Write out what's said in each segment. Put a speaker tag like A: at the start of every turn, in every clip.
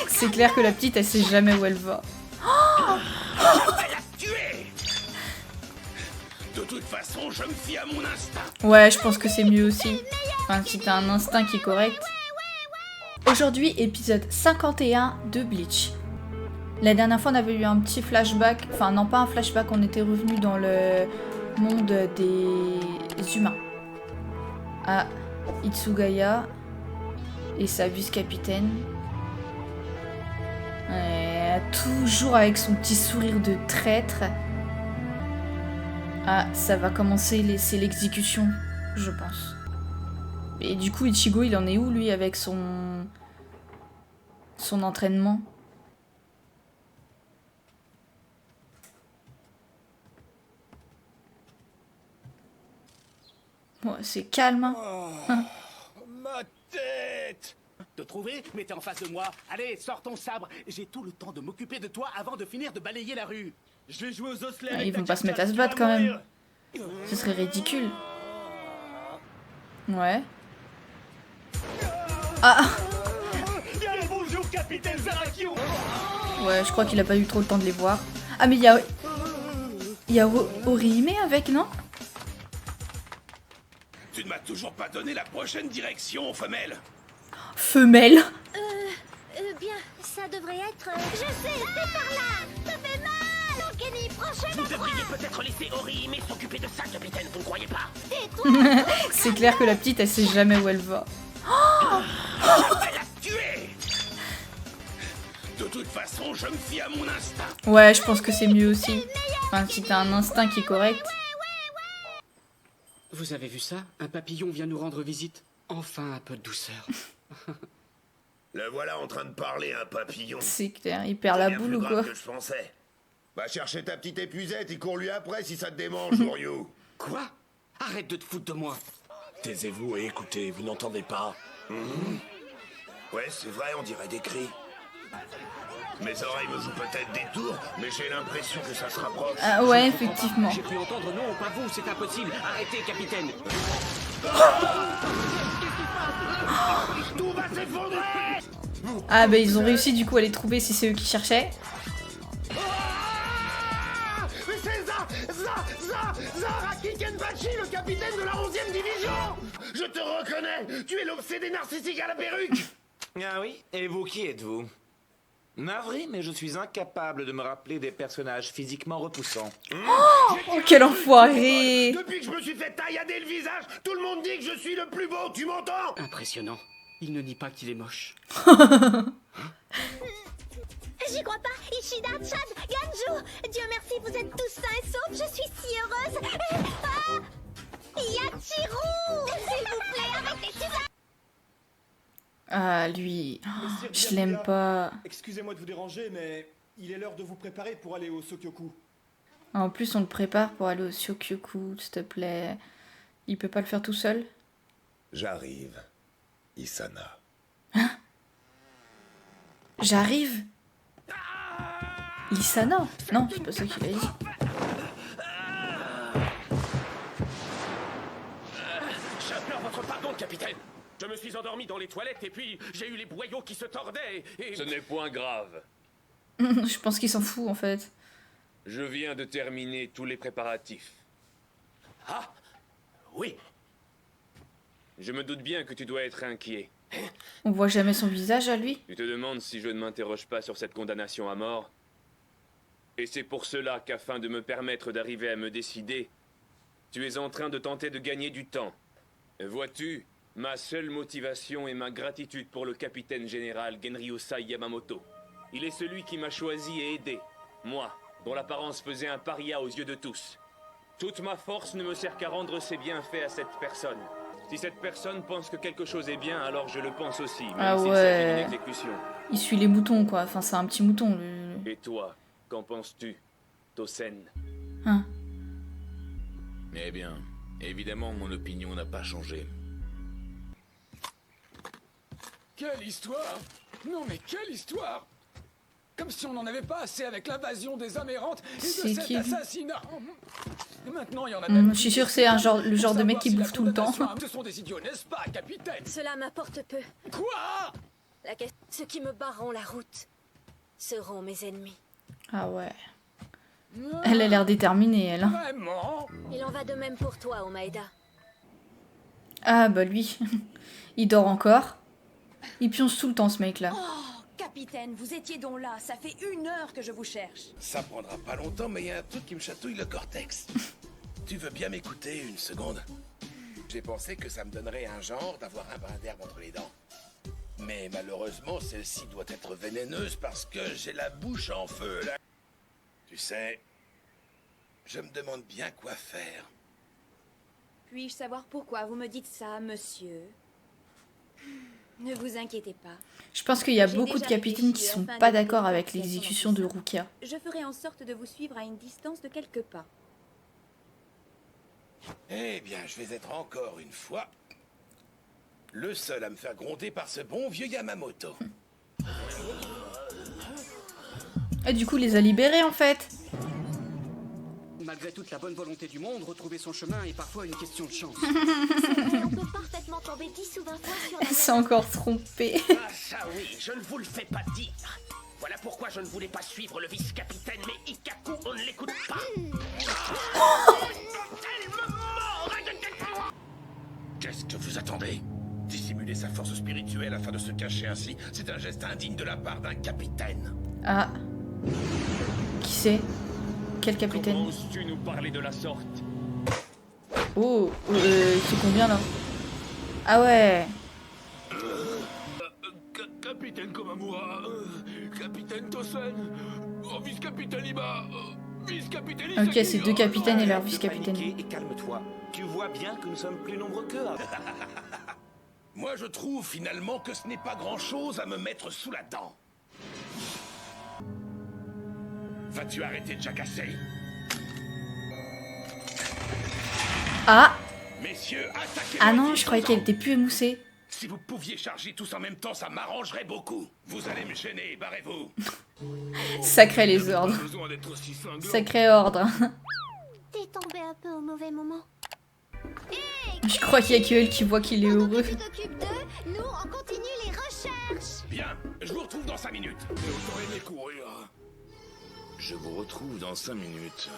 A: C'est clair que la petite, elle sait jamais où elle va.
B: Je vais la tuer. De toute façon, je me fie à mon instinct.
A: Ouais, je pense que c'est mieux aussi. Enfin, si t'as un instinct qui est correct. Aujourd'hui, épisode 51 de Bleach. La dernière fois, on avait eu un petit flashback. Enfin, non, pas un flashback, on était revenu dans le monde des humains. À Itsugaya et sa vice-capitaine. Toujours avec son petit sourire de traître. Ah, ça va commencer, c'est l'exécution, je pense. Et du coup, Ichigo, il en est où, lui, avec son entraînement? Ouais, c'est calme, hein.
B: Ma tête. Te trouver, mais t'es en face de moi. Allez, sors ton sabre. J'ai tout le temps de m'occuper de toi avant de finir de balayer la rue. Je vais jouer aux osselets.
A: Ah, ils vont pas se mettre à se battre, quand même. Ce serait ridicule. Ouais. Ah!
B: Bien le bonjour, capitaine Zarakio.
A: Ouais, je crois qu'il a pas eu trop le temps de les voir. Ah, mais il y a Orihime avec, non?
B: Tu ne m'as toujours pas donné la prochaine direction, femelle.
A: Femelle.
C: Bien, ça devrait être... Je sais, c'est par là. Ça fait mal. Oh, Kenny, prochaine
B: Vous devriez peut-être laisser Orihime s'occuper de ça, capitaine, vous ne croyez pas?
A: C'est clair que la petite, elle sait jamais où elle va.
B: Je vais la tuer. De toute façon, je me fie à mon instinct.
A: Ouais, je pense que c'est mieux aussi. Enfin, si t'as un instinct qui est correct.
D: Vous avez vu ça? Un papillon vient nous rendre visite. Enfin un peu de douceur.
E: Le voilà en train de parler, un papillon.
A: C'est clair, il perd la
E: Bien
A: boule
E: plus
A: ou
E: grave
A: quoi?
E: que je pensais. Va chercher ta petite épuisette et cours lui après si ça te démange, Ryu.
D: Quoi? Arrête de te foutre de moi.
B: Taisez-vous et écoutez, vous n'entendez pas?
E: Ouais, c'est vrai, on dirait des cris. Mes oreilles me jouent peut-être des tours, mais j'ai l'impression que ça se rapproche.
A: Ah ouais, effectivement.
D: J'ai cru entendre non, pas vous, c'est impossible. Arrêtez, capitaine.
B: Tout va s'effondrer.
A: Ah bah ils ont réussi du coup à les trouver si c'est eux qui cherchaient.
B: Mais c'est Zaraki Kenpachi, le capitaine de la 11e division.
E: Je te reconnais. Tu es l'obsédé narcissique à la perruque.
F: Ah oui? Et vous, qui êtes-vous? Navré, mais je suis incapable de me rappeler des personnages physiquement repoussants.
A: Oh quel enfoiré!
E: Depuis que je me suis fait taillader le visage, tout le monde dit que je suis le plus beau, tu m'entends?
D: Impressionnant. Il ne nie pas qu'il est moche.
C: J'y crois pas. Ishida, Chad, Ganju. Dieu merci, vous êtes tous sains et saufs. Je suis si heureuse. Yachiru, s'il vous plaît, avec les tueurs.
A: Ah lui, je l'aime pas.
G: Excusez-moi de vous déranger, mais il est l'heure de vous préparer pour aller au Sokyoku.
A: En plus on le prépare pour aller au Sokyoku, s'il te plaît. Il peut pas le faire tout seul?
E: J'arrive, Isana.
A: J'arrive? Isana? Non, c'est pas ça qu'il a dit.
B: J'implore votre pardon, capitaine. Je me suis endormi dans les toilettes et puis j'ai eu les boyaux qui se tordaient et...
H: Ce n'est point grave.
A: Je pense qu'il s'en fout en fait.
H: Je viens de terminer tous les préparatifs.
B: Ah, oui.
H: Je me doute bien que tu dois être inquiet.
A: On voit jamais son visage à lui.
H: Tu te demandes si je ne m'interroge pas sur cette condamnation à mort. Et c'est pour cela qu'afin de me permettre d'arriver à me décider, tu es en train de tenter de gagner du temps. Vois-tu, ma seule motivation est ma gratitude pour le capitaine général Genryusai Yamamoto. Il est celui qui m'a choisi et aidé. Moi, dont l'apparence faisait un paria aux yeux de tous. Toute ma force ne me sert qu'à rendre ses bienfaits à cette personne. Si cette personne pense que quelque chose est bien, alors je le pense aussi, même
A: Ah
H: s'il s'agit
A: ouais.
H: d'une exécution.
A: Il suit les moutons quoi, enfin c'est un petit mouton lui.
H: Et toi, qu'en penses-tu, Tosen?
A: Hein?
F: Eh bien, évidemment, mon opinion n'a pas changé.
I: Quelle histoire! Non mais quelle histoire! Comme si on n'en avait pas assez avec l'invasion des âmes errantes et de
A: C'est
I: cet
A: qui, lui
I: assassinat! Maintenant, il y en a
A: Je
I: même
A: suis
I: plus
A: sûre que c'est le genre
I: pour
A: de mec
I: savoir
A: qui
I: si la
A: bouffe tout le temps.
I: condamnation- Ce sont des idiots, n'est-ce pas, capitaine?
C: Cela m'apporte peu.
I: Quoi?
C: Ceux qui me barreront la route seront mes ennemis.
A: Ah ouais. Elle a l'air déterminée, elle. Hein.
I: Vraiment?
C: Il en va de même pour toi, Omaeda.
A: Ah bah lui. Il dort encore. Il pionce tout le temps, ce mec-là.
J: Oh, capitaine, vous étiez donc là. Ça fait 1 heure que je vous cherche.
E: Ça prendra pas longtemps, mais il y a un truc qui me chatouille le cortex. Tu veux bien m'écouter une seconde? J'ai pensé que ça me donnerait un genre d'avoir un brin d'herbe entre les dents. Mais malheureusement, celle-ci doit être vénéneuse parce que j'ai la bouche en feu, là. Tu sais, je me demande bien quoi faire.
J: Puis-je savoir pourquoi vous me dites ça, monsieur? Ne vous inquiétez pas.
A: Je pense qu'il y a
J: J'ai
A: beaucoup de
J: déjà
A: capitaines qui
J: réfléchi
A: sont
J: afin
A: pas
J: de
A: d'accord
J: vous
A: avec
J: faire
A: l'exécution de Rukia.
J: Je ferai en sorte de vous suivre à une distance de quelques pas.
E: Eh bien, je vais être encore une fois le seul à me faire gronder par ce bon vieux Yamamoto.
A: Et du coup, il les a libérés en fait.
D: Malgré toute la bonne volonté du monde, retrouver son chemin est parfois une question de chance.
C: On peut parfaitement tomber 10 ou 20 fois sur la
A: Elle s'est encore trompée.
B: Ah ça oui, je ne vous le fais pas dire. Voilà pourquoi je ne voulais pas suivre le vice-capitaine, mais Ikkaku, on ne l'écoute pas.
E: Qu'est-ce que vous attendez? Dissimuler sa force spirituelle afin de se cacher ainsi, c'est un geste indigne de la part d'un capitaine.
A: Ah. Qui c'est? Quel
H: Comment
A: capitaine?
H: oses-tu nous parler de la sorte?
A: Oh, c'est combien là? Ah ouais.
E: Capitaine Komamura, capitaine Tosen, vice-capitaine Iba, vice-capitaine
A: Ok, c'est 2 capitaines et leur
F: Arrête de
A: vice-capitaine.
F: paniquer et calme-toi. Tu vois bien que nous sommes plus nombreux qu'eux.
E: Moi, je trouve finalement que ce n'est pas grand-chose à me mettre sous la dent. Vas-tu arrêter de jacasser?
A: Ah.
E: Messieurs, attaquez.
A: Ah non, je croyais qu'elle était plus émoussée.
E: Si vous pouviez charger tous en même temps, ça m'arrangerait beaucoup. Vous allez me gêner, barrez-vous.
A: Sacré les ordres.
E: Besoin d'être aussi cinglant.
A: Sacré ordre.
C: T'es tombé un peu au mauvais moment.
A: Je crois qu'il y a que elle qui voit qu'il est heureux.
C: Tu t'occupes d'eux, nous on continue les recherches.
E: Bien, je vous retrouve dans 5 minutes. J'ai autant aimé courir. Je vous retrouve dans 5 minutes.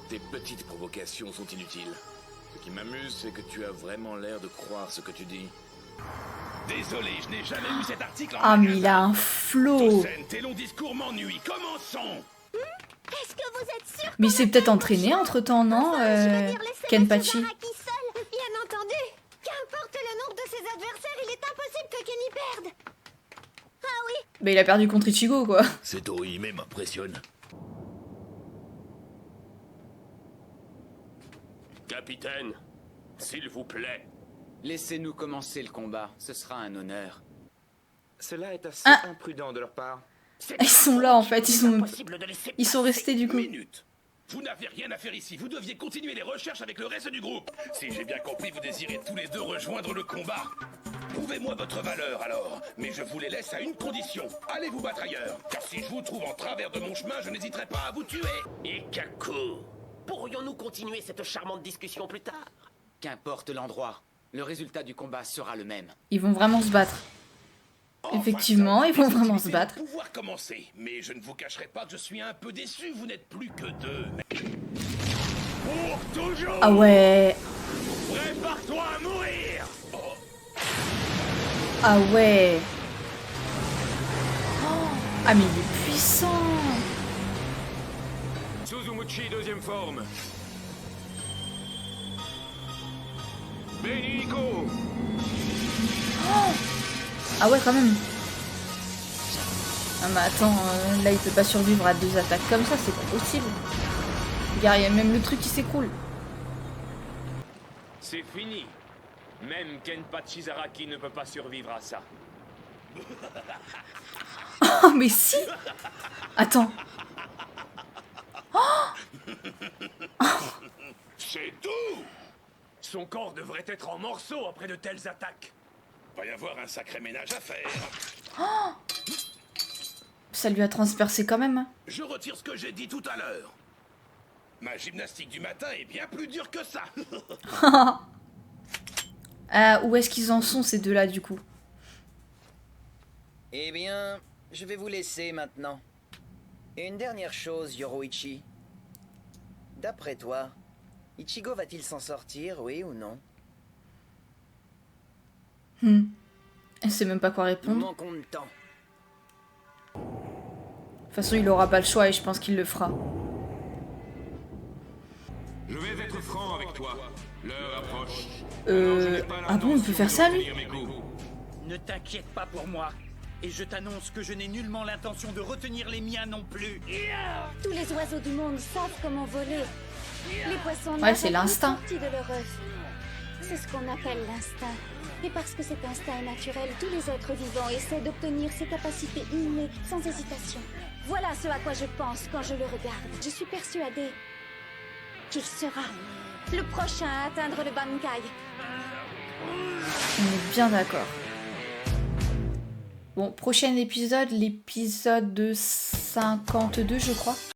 E: Tes petites provocations sont inutiles. Ce qui m'amuse, c'est que tu as vraiment l'air de croire ce que tu dis. Désolé, je n'ai jamais lu cet article en
A: Ah mais
E: magasin.
A: il a un flow.
E: Tosen, tes longs discours m'ennuient. Commençons.
C: Est-ce que vous êtes sûr?
A: Mais il s'est peut-être entraîné entre temps, non Kenpachi.
C: Bien entendu. Qu'importe le nombre de ses adversaires, il est impossible que Kenny perde. Ah oui.
A: Bah il a perdu contre Ichigo quoi.
E: Cet Orihime m'impressionne.
H: Capitaine, s'il vous plaît.
D: Laissez-nous commencer le combat, ce sera un honneur.
F: Cela est assez
A: Ah.
F: imprudent de leur part.
A: Ils sont là en fait,
B: Impossible de laisser
A: ils sont restés du coup.
E: Minute. Vous n'avez rien à faire ici. Vous deviez continuer les recherches avec le reste du groupe. Si j'ai bien compris, vous désirez tous les deux rejoindre le combat. Prouvez-moi votre valeur alors. Mais je vous les laisse à une condition. Allez vous battre ailleurs. Car si je vous trouve en travers de mon chemin, je n'hésiterai pas à vous tuer.
B: Ikkaku, pourrions-nous continuer cette charmante discussion plus tard?
D: Qu'importe l'endroit, le résultat du combat sera le même.
A: Ils vont vraiment se battre. Effectivement,
E: Enfin,
A: ils vont
E: les
A: vraiment
E: activités
A: se battre.
E: vont pouvoir commencer. Mais je ne vous cacherai pas que je suis un peu déçu. Vous n'êtes plus que 2. Mais... Pour toujours.
A: Ah ouais.
E: Prépare-toi à mourir.
A: Ah ouais. Ah mais il est puissant.
H: Suzumuchi, deuxième forme. Beniko.
A: Ah ouais quand même. Ah mais attends, là il peut pas survivre à 2 attaques comme ça, c'est pas possible. Regarde, il y a même le truc qui s'écroule.
H: C'est fini. Même Kenpachi Zaraki ne peut pas survivre à ça.
A: Oh mais si. Attends.
E: C'est tout.
H: Son corps devrait être en morceaux après de telles attaques.
E: Va y avoir un sacré ménage à faire.
A: Ça lui a transpercé quand même.
E: Je retire ce que j'ai dit tout à l'heure. Ma gymnastique du matin est bien plus dure que ça.
A: Où est-ce qu'ils en sont ces deux-là du coup?
K: Eh bien, je vais vous laisser maintenant. Et une dernière chose, Yoroichi. D'après toi, Ichigo va-t-il s'en sortir, oui ou non?
A: Elle sait même pas quoi
K: Nous
A: répondre.
K: manquons de temps.
A: De toute façon, il aura pas le choix et je pense qu'il le fera.
F: Je vais être franc avec toi. L'heure approche.
A: Ah bon, il peut faire ça, lui?
B: Ne t'inquiète pas pour moi. Et je t'annonce que je n'ai nullement l'intention de retenir les miens non plus.
C: Tous les oiseaux du monde savent comment voler. Les poissons
A: Ouais, c'est
C: n'arrêtent
A: l'instinct.
C: pas sortis de leur œuf. C'est ce qu'on appelle l'instinct. Et parce que cet instinct est naturel, tous les êtres vivants essaient d'obtenir ces capacités innées sans hésitation. Voilà ce à quoi je pense quand je le regarde. Je suis persuadée qu'il sera le prochain à atteindre le Bankai.
A: On est bien d'accord. Bon, prochain épisode, l'épisode de 52, je crois.